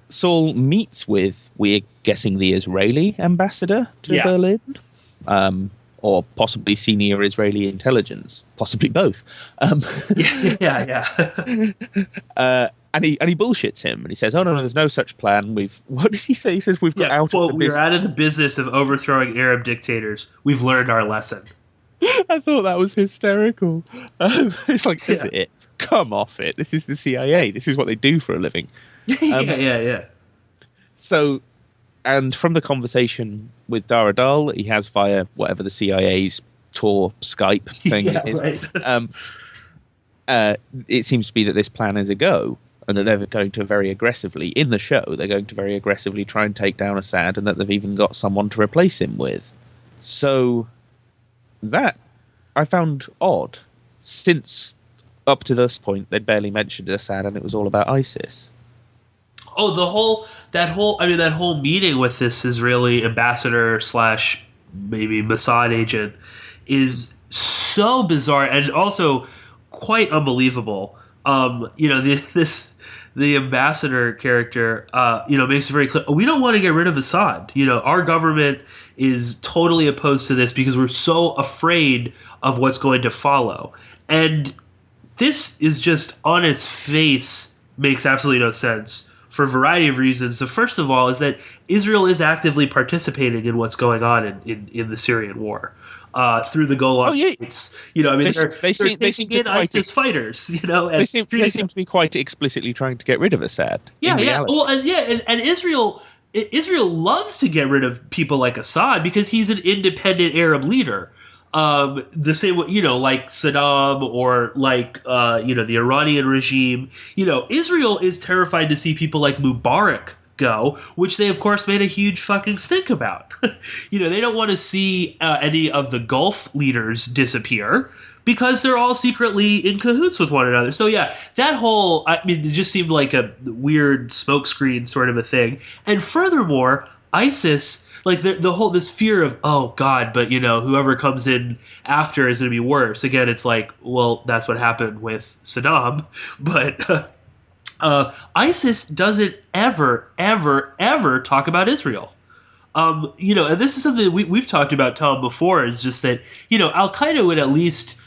Saul meets with, we're guessing, the Israeli ambassador to Berlin. Or possibly senior Israeli intelligence, possibly both. And he bullshits him, and he says, "Oh no, there's no such plan. What does he say? He says we've got out of the business. We're out of the business of overthrowing Arab dictators. We've learned our lesson." I thought that was hysterical. It's like, is it? Come off it. This is the CIA. This is what they do for a living. Yeah. So. And from the conversation with Dara Dahl he has via whatever the CIA's Tor Skype thing is, it seems to be that this plan is a go, and that they're going to very aggressively, in the show, they're going to very aggressively try and take down Assad, and that they've even got someone to replace him with. So that I found odd, since up to this point they'd barely mentioned Assad and it was all about ISIS. Oh, that whole meeting with this Israeli ambassador / maybe Mossad agent is so bizarre and also quite unbelievable. The ambassador character, makes it very clear we don't want to get rid of Assad. You know, our government is totally opposed to this because we're so afraid of what's going to follow. And this is just on its face makes absolutely no sense. For a variety of reasons. So first of all is that Israel is actively participating in what's going on in the Syrian war. through the Golan Oh, yeah. Heights. You know, I mean, They seem to in quite ISIS fighters. You know, and they seem to be quite explicitly trying to get rid of Assad. Yeah, in yeah. reality. Well, and Israel loves to get rid of people like Assad because he's an independent Arab leader. The same way, you know, like Saddam or like, you know, the Iranian regime. You know, Israel is terrified to see people like Mubarak go, which they, of course, made a huge fucking stink about. You know, they don't want to see any of the Gulf leaders disappear because they're all secretly in cahoots with one another. So, yeah, that whole, I mean, it just seemed like a weird smokescreen sort of a thing. And furthermore, ISIS, like the whole, this fear of, oh, God, but, you know, whoever comes in after is going to be worse. Again, it's like, well, that's what happened with Saddam. But ISIS doesn't ever, ever, ever talk about Israel. You know, and this is something that we've talked about, Tom, before, is just that, you know, Al-Qaeda would at least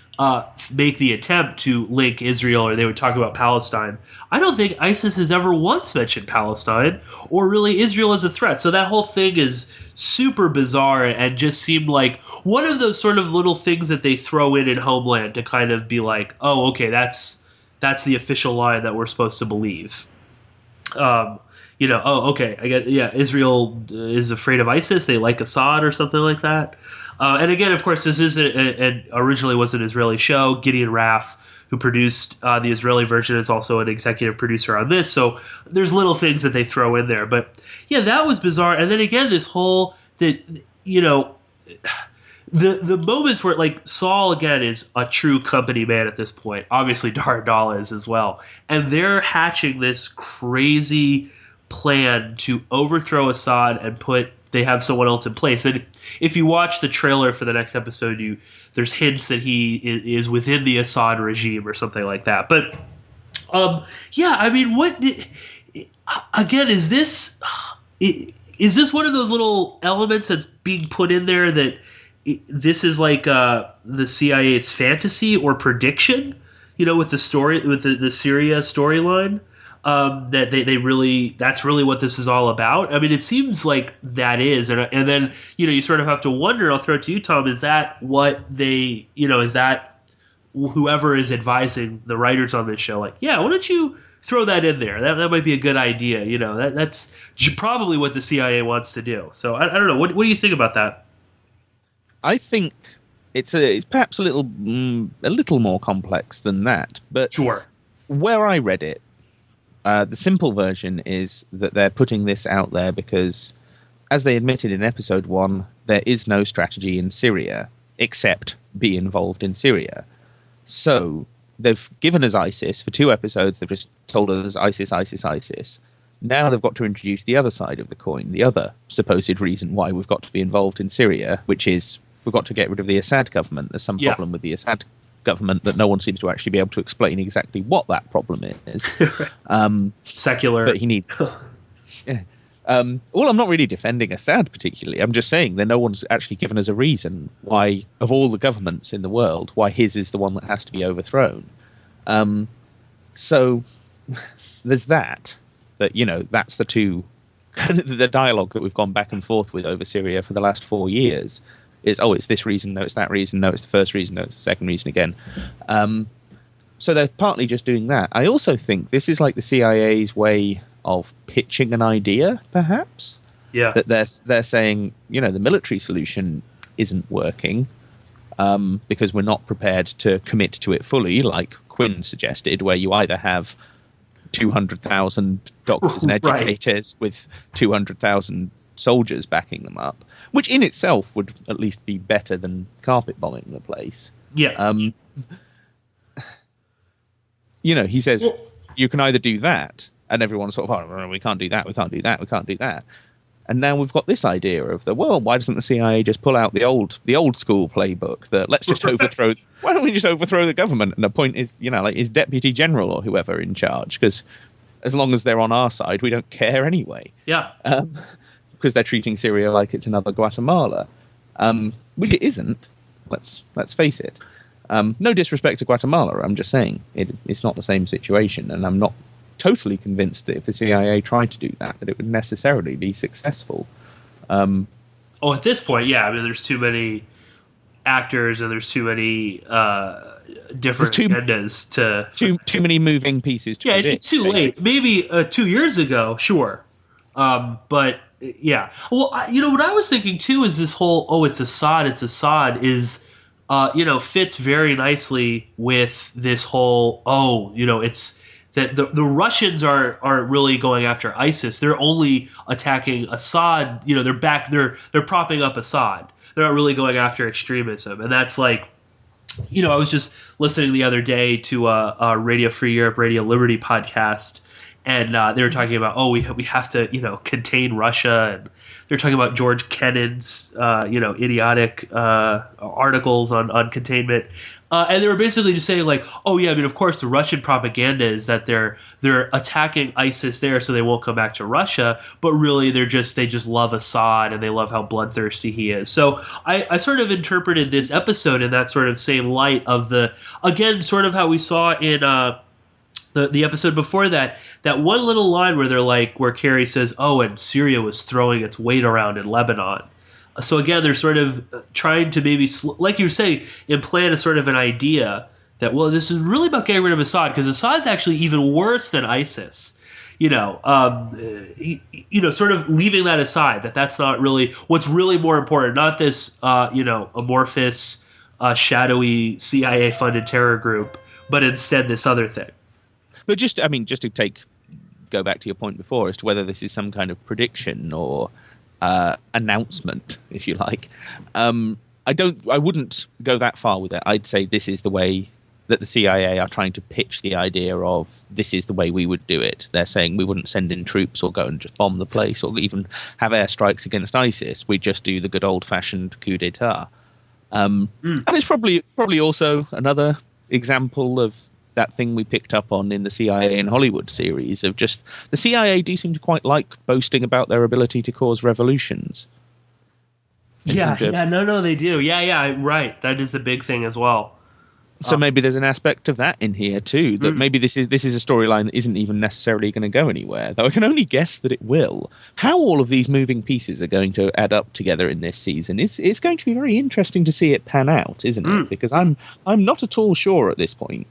make the attempt to link Israel, or they would talk about Palestine. I don't think ISIS has ever once mentioned Palestine or really Israel as a threat. So that whole thing is super bizarre and just seemed like one of those sort of little things that they throw in Homeland to kind of be like, oh, okay, that's the official line that we're supposed to believe. You know, oh, okay, I get, yeah, Israel is afraid of ISIS. They like Assad or something like that. And again, of course, this is originally was an Israeli show. Gideon Raff, who produced the Israeli version, is also an executive producer on this. So there's little things that they throw in there. But yeah, that was bizarre. And then again, this whole, that, you know, the moments where, like, Saul, again, is a true company man at this point. Obviously, Daradala is as well. And they're hatching this crazy plan to overthrow Assad and they have someone else in place. And if you watch the trailer for the next episode, there's hints that he is within the Assad regime or something like that. But yeah, I mean, what again is this one of those little elements that's being put in there that this is like the CIA's fantasy or prediction, you know, with the story, with the Syria storyline? That they really, that's really what this is all about. I mean, it seems like that is, and then, you know, you sort of have to wonder, I'll throw it to you, Tom, is that what they, you know, is that whoever is advising the writers on this show, like, yeah, why don't you throw that in there? That might be a good idea, you know, that's probably what the CIA wants to do. So I don't know, what do you think about that? I think it's perhaps a little more complex than that, but sure. Where I read it, the simple version is that they're putting this out there because, as they admitted in episode 1, there is no strategy in Syria except be involved in Syria. So they've given us ISIS for 2 episodes. They've just told us ISIS, ISIS, ISIS. Now they've got to introduce the other side of the coin, the other supposed reason why we've got to be involved in Syria, which is we've got to get rid of the Assad government. There's some problem with the Assad government that no one seems to actually be able to explain exactly what that problem is. Secular. But he needs... Yeah. Well, I'm not really defending Assad particularly. I'm just saying that no one's actually given us a reason why, of all the governments in the world, why his is the one that has to be overthrown. So there's that, you know, that's the two... the dialogue that we've gone back and forth with over Syria for the last 4 years. It's this reason, no, it's that reason, no, it's the first reason, no, it's the second reason again. So they're partly just doing that. I also think this is like the CIA's way of pitching an idea, perhaps. Yeah. That they're saying, you know, the military solution isn't working because we're not prepared to commit to it fully, like Quinn suggested, where you either have 200,000 doctors and educators with 200,000 soldiers backing them up, which in itself would at least be better than carpet bombing the place. Yeah. You know, he says you can either do that, and everyone's sort of, oh, we can't do that, we can't do that, we can't do that. And now we've got this idea of why doesn't the CIA just pull out the old school playbook that let's just overthrow? Why don't we just overthrow the government and appoint his deputy general or whoever in charge? Because as long as they're on our side, we don't care anyway. Yeah. Because they're treating Syria like it's another Guatemala, which it isn't. Let's face it. No disrespect to Guatemala. I'm just saying it's not the same situation, and I'm not totally convinced that if the CIA tried to do that it would necessarily be successful. At this point, yeah. I mean, there's too many actors and there's too many different agendas to too many moving pieces to predict, it's too late. Maybe 2 years ago, sure, but yeah. Well, what I was thinking too is this whole it's Assad is fits very nicely with this whole it's that the Russians aren't really going after ISIS. They're only attacking Assad. They're propping up Assad. They're not really going after extremism. And that's like, I was just listening the other day to a Radio Free Europe, Radio Liberty podcast, and they were talking about, we have to, contain Russia. And they're talking about George Kennan's, idiotic articles on containment. And they were basically just saying like, of course the Russian propaganda is that they're attacking ISIS there so they won't come back to Russia, but really they just love Assad and they love how bloodthirsty he is. So I sort of interpreted this episode in that sort of same light of sort of how we saw in the episode before that one little line where they're like, where Kerry says, and Syria was throwing its weight around in Lebanon. So again, they're sort of trying to maybe, like you say, implant a sort of an idea that, this is really about getting rid of Assad, because Assad's actually even worse than ISIS. Sort of leaving that aside, that's not really what's really more important. Not this, amorphous, shadowy CIA-funded terror group, but instead this other thing. But just to go back to your point before as to whether this is some kind of prediction or announcement, if you like. I wouldn't go that far with it. I'd say this is the way that the CIA are trying to pitch the idea of this is the way we would do it. They're saying we wouldn't send in troops or go and just bomb the place or even have airstrikes against ISIS. We just do the good old-fashioned coup d'etat. And it's probably also another example of that thing we picked up on in the CIA in Hollywood series of just the CIA do seem to quite like boasting about their ability to cause revolutions. They do. Yeah, right. That is a big thing as well. So maybe there's an aspect of that in here too, that maybe this is a storyline that isn't even necessarily going to go anywhere, though I can only guess that it will. How all of these moving pieces are going to add up together in this season it's going to be very interesting to see it pan out, isn't it? Because I'm not at all sure at this point.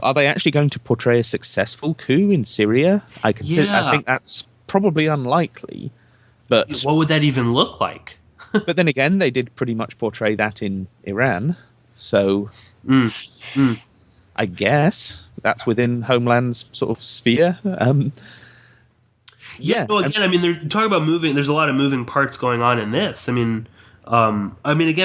Are they actually going to portray a successful coup in Syria? I think that's probably unlikely. But what would that even look like? But then again, they did pretty much portray that in Iran. So I guess that's within Homeland's sort of sphere. They're talking about moving. There's a lot of moving parts going on in this. Again,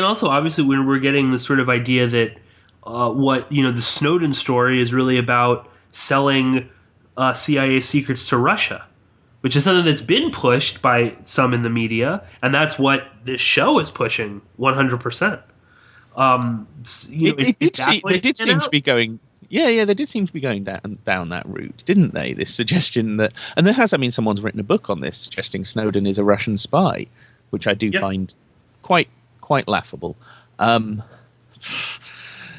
also obviously we're getting this sort of idea that the Snowden story is really about selling CIA secrets to Russia, which is something that's been pushed by some in the media, and that's what this show is pushing 100%. They did seem to be going down that route, didn't they? This suggestion that, and there has, someone's written a book on this suggesting Snowden is a Russian spy, which I do find quite laughable.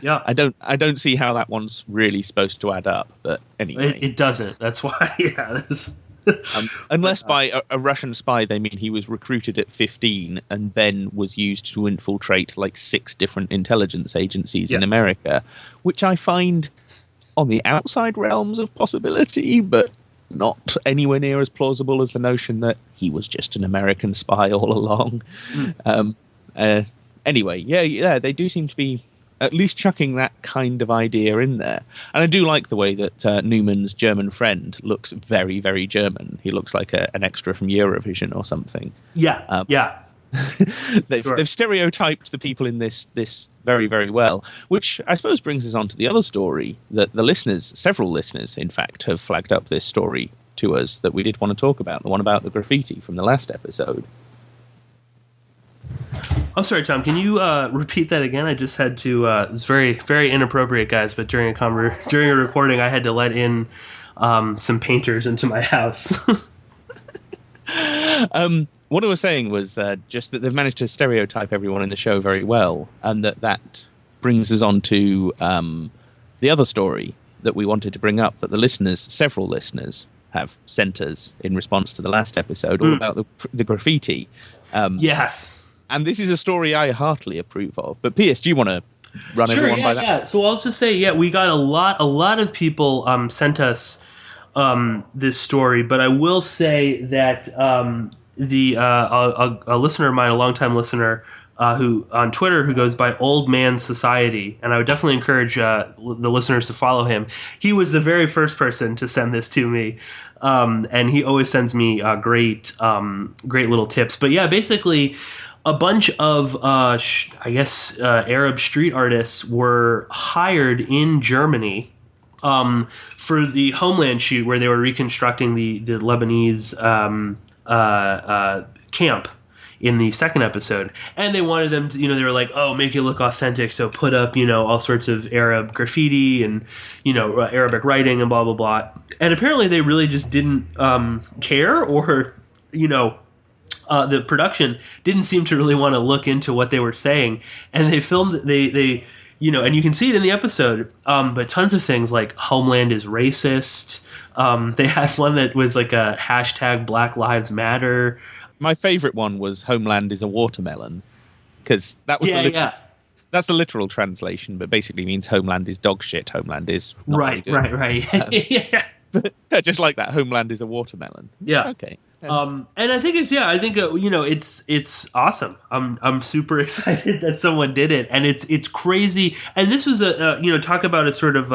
Yeah, I don't see how that one's really supposed to add up, but anyway, it doesn't. That's why. Unless by a Russian spy they mean he was recruited at 15 and then was used to infiltrate like 6 different intelligence agencies in America, which I find on the outside realms of possibility, but not anywhere near as plausible as the notion that he was just an American spy all along. Anyway, they do seem to be at least chucking that kind of idea in there. And I do like the way that Newman's German friend looks very, very German. He looks like an extra from Eurovision or something. They've stereotyped the people in this very, very well, which I suppose brings us on to the other story that several listeners, in fact, have flagged up this story to us that we did want to talk about, the one about the graffiti from the last episode. I'm sorry, Tom. Can you repeat that again? I just had to. It's very, very inappropriate, guys. But during a recording, I had to let in some painters into my house. What I was saying was just that they've managed to stereotype everyone in the show very well, and that brings us on to the other story that we wanted to bring up that several listeners, have sent us in response to the last episode, all about the graffiti. Yes. And this is a story I heartily approve of. But Piers, do you want to run everyone by that? Yeah. So I'll just say, we got a lot of people sent us this story, but I will say that a listener of mine, a longtime listener, who on Twitter, who goes by Old Man Society, and I would definitely encourage the listeners to follow him. He was the very first person to send this to me, and he always sends me great little tips. But yeah, basically, a bunch of Arab street artists were hired in Germany for the Homeland shoot, where they were reconstructing the Lebanese camp in the second episode. And they wanted them to, they were like, oh, make it look authentic, so put up, all sorts of Arab graffiti and, Arabic writing and blah, blah, blah. And apparently they really just didn't care, or, the production didn't seem to really want to look into what they were saying. And they filmed, they and you can see it in the episode, but tons of things like Homeland is racist. They had one that was like a hashtag Black Lives Matter. My favorite one was Homeland is a watermelon, because that was that's the literal translation, but basically means Homeland is dog shit. Homeland is not right. Yeah. Just like that, Homeland is a watermelon. Yeah. Okay. And I think it's awesome. I'm super excited that someone did it, and it's crazy. And this was talk about a sort of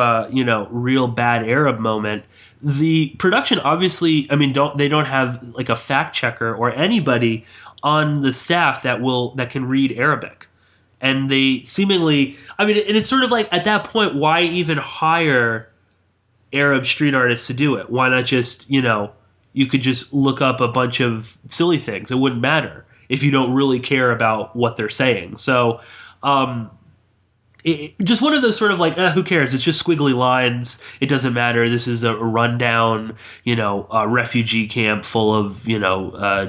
real bad Arab moment. The production, obviously, they don't have like a fact checker or anybody on the staff that can read Arabic, and they seemingly, and it's sort of like, at that point, why even hire Arab street artists to do it? Why not just you could just look up a bunch of silly things. It wouldn't matter if you don't really care about what they're saying. So just one of those sort of like, who cares? It's just squiggly lines. It doesn't matter. This is a rundown, refugee camp full of,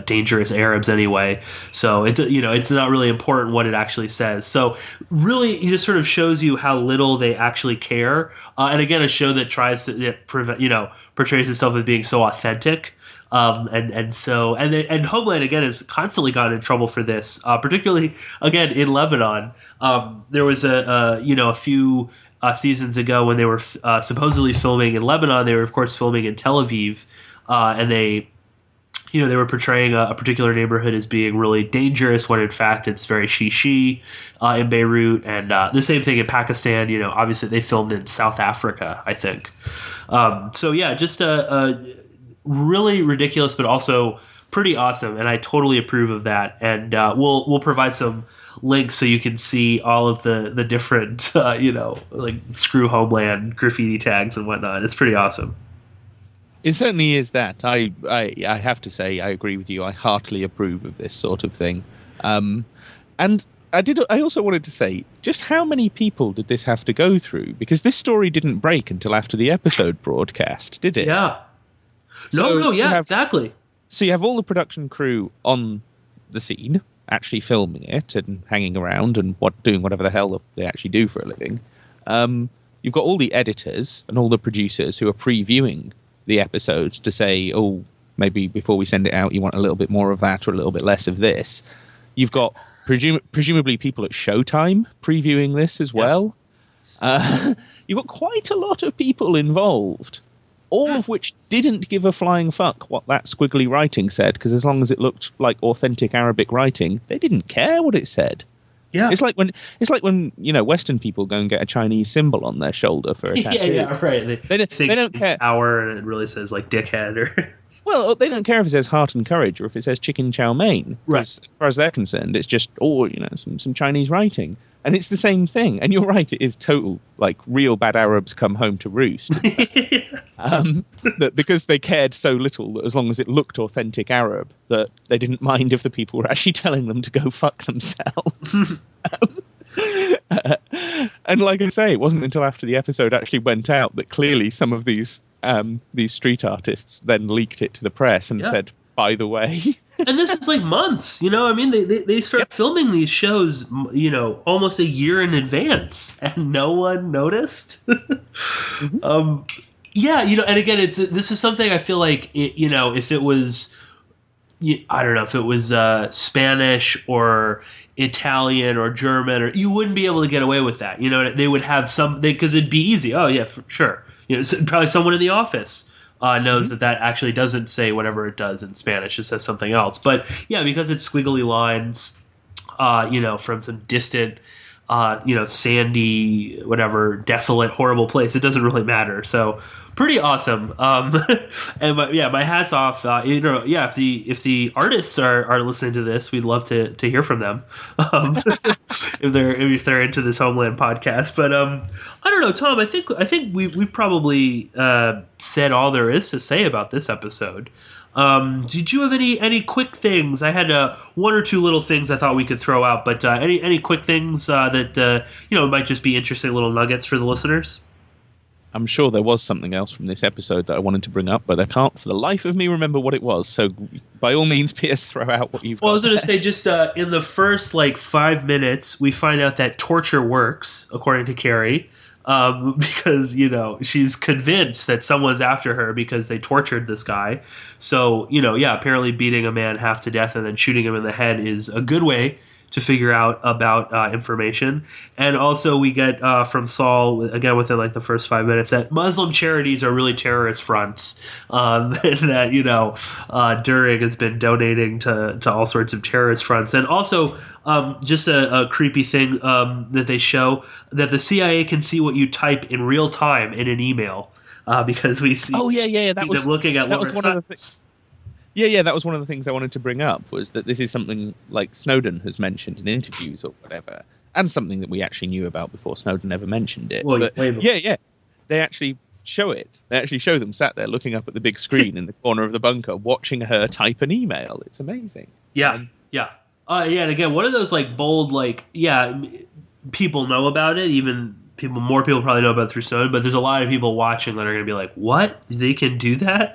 dangerous Arabs anyway. So it's not really important what it actually says. So really, it just sort of shows you how little they actually care. And again, a show that tries to portrays itself as being so authentic. And Homeland again has constantly gotten in trouble for this, particularly again in Lebanon. There was a few seasons ago when they were supposedly filming in Lebanon. They were of course filming in Tel Aviv, and they were portraying a particular neighborhood as being really dangerous when in fact it's very she in Beirut, and the same thing in Pakistan. Obviously they filmed in South Africa, I think. So yeah, just a really ridiculous, but also pretty awesome, and I totally approve of that. And we'll provide some links so you can see all of the different like screw Homeland graffiti tags and whatnot. It's pretty awesome. It certainly is that. I have to say I agree with you. I heartily approve of this sort of thing. And I also wanted to say, just how many people did this have to go through? Because this story didn't break until after the episode broadcast, did it? Yeah. Exactly. So you have all the production crew on the scene, actually filming it and hanging around and doing whatever the hell they actually do for a living. You've got all the editors and all the producers who are previewing the episodes to say, oh, maybe before we send it out, you want a little bit more of that or a little bit less of this. You've got presumably people at Showtime previewing this as well. You've got quite a lot of people involved, all of which didn't give a flying fuck what that squiggly writing said, because as long as it looked like authentic Arabic writing, they didn't care what it said. Yeah, it's like when Western people go and get a Chinese symbol on their shoulder for a tattoo. Yeah, right. They don't care. Power, and it really says like dickhead or. Well, they don't care if it says heart and courage or if it says chicken chow mein. Right. As far as they're concerned, it's just some Chinese writing. And it's the same thing. And you're right, it is total, like, real bad Arabs come home to roost. That because they cared so little that as long as it looked authentic Arab, that they didn't mind if the people were actually telling them to go fuck themselves. And like I say, it wasn't until after the episode actually went out that clearly some of these street artists then leaked it to the press and said, by the way. And this is like months, they start filming these shows, almost a year in advance, and no one noticed. And again, this is something I feel like, if it was I don't know if it was Spanish or Italian or German, or you wouldn't be able to get away with that. They would have because it'd be easy. Oh yeah, for sure. Probably someone in the office knows that actually doesn't say whatever it does in Spanish. It says something else. But yeah, because it's squiggly lines, from some distant, sandy, whatever, desolate, horrible place, it doesn't really matter. So pretty awesome. And my hat's off. If the artists are listening to this, we'd love to hear from them. If they're into this Homeland podcast. But I don't know, Tom. I think we've probably said all there is to say about this episode. Did you have any quick things? I had one or two little things I thought we could throw out, but any quick things that might just be interesting little nuggets for the listeners? I'm sure there was something else from this episode that I wanted to bring up, but I can't for the life of me remember what it was. So by all means, Pierce, throw out what you've got. Well, I was going to say, just in the first 5 minutes, we find out that torture works, according to Carrie, because, she's convinced that someone's after her because they tortured this guy. So, apparently beating a man half to death and then shooting him in the head is a good way to figure out about information. And also we get from Saul, again within the first 5 minutes, that Muslim charities are really terrorist fronts, and that Durig has been donating to all sorts of terrorist fronts. And also just a creepy thing that they show, that the CIA can see what you type in real time in an email, because we see, them looking at that was one of the things. Yeah, that was one of the things I wanted to bring up, was that this is something like Snowden has mentioned in interviews or whatever, and something that we actually knew about before Snowden ever mentioned it. Well, but they actually show it. They actually show them sat there looking up at the big screen in the corner of the bunker, watching her type an email. It's amazing. Yeah. And again, one of those bold, people know about it, even more people probably know about it through Snowden, but there's a lot of people watching that are going to be like, what? They can do that?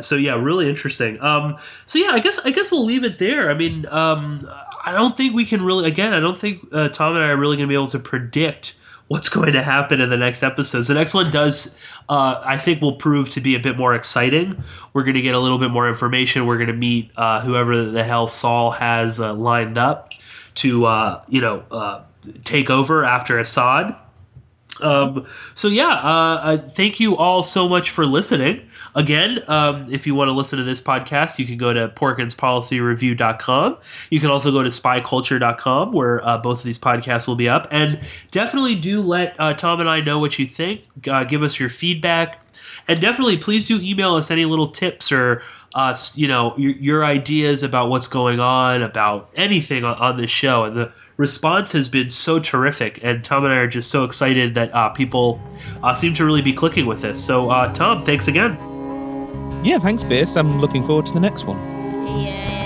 So yeah, really interesting. So yeah, I guess we'll leave it there. I mean, I don't think we can really, again, I don't think Tom and I are really going to be able to predict what's going to happen in the next episodes. The next one does, I think, will prove to be a bit more exciting. We're going to get a little bit more information. We're going to meet whoever the hell Saul has lined up to, take over after Assad. Thank you all so much for listening. Again, if you want to listen to this podcast, you can go to porkinspolicyreview.com. You can also go to spyculture.com, where both of these podcasts will be up. And definitely do let Tom and I know what you think. Give us your feedback. And definitely, please do email us any little tips or your ideas about what's going on, about anything on this show. And the response has been so terrific, and Tom and I are just so excited that people seem to really be clicking with this. So, Tom, thanks again. Yeah, thanks, Pierce. I'm looking forward to the next one. Yeah.